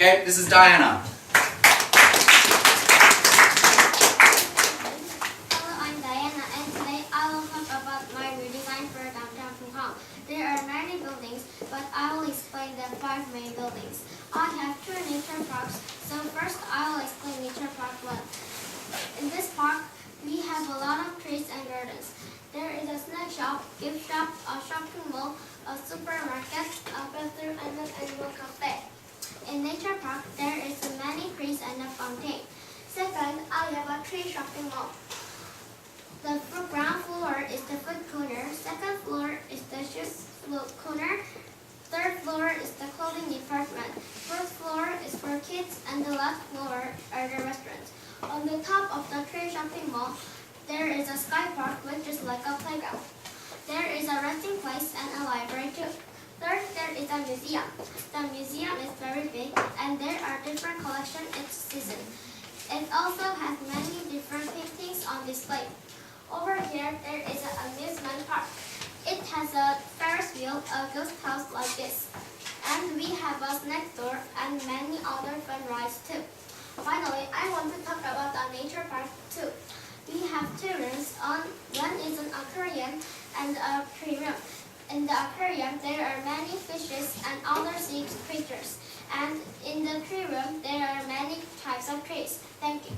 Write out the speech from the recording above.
Okay, this is Diana. Hello, I'm Diana, and today I will talk about my redesign for downtown Trung Hong. There are many buildings, but I will explain the 5 main buildings. I have 2 nature parks, so first I will explain Nature Park 1. In this park, we have a lot of trees and gardens. There is a snack shop, gift shop, a shopping mall, a supermarket, a bathroom, and an animal cafe. In Nature Park, there is many trees and a fountain. Second, I have a tree shopping mall. The ground floor is the food corner, second floor is the shoes corner, third floor is the clothing department, fourth floor is for kids, and the last floor are the restaurants. On the top of the tree shopping mall, there is a sky park which is like a playground. There is a resting place and a library too. Third, there is a museum. The museum is very big and there are different collections each season. It also has many different paintings on display. Over here, there is an amusement park. It has a Ferris wheel, a ghost house like this. And we have a snack store and many other fun rides too. Finally, I want to talk about the nature park too. We have 2 rooms. One is an aquarium and a tree room. In the aquarium, there are many fishes and other sea creatures. And in the tree room, there are many types of trees. Thank you.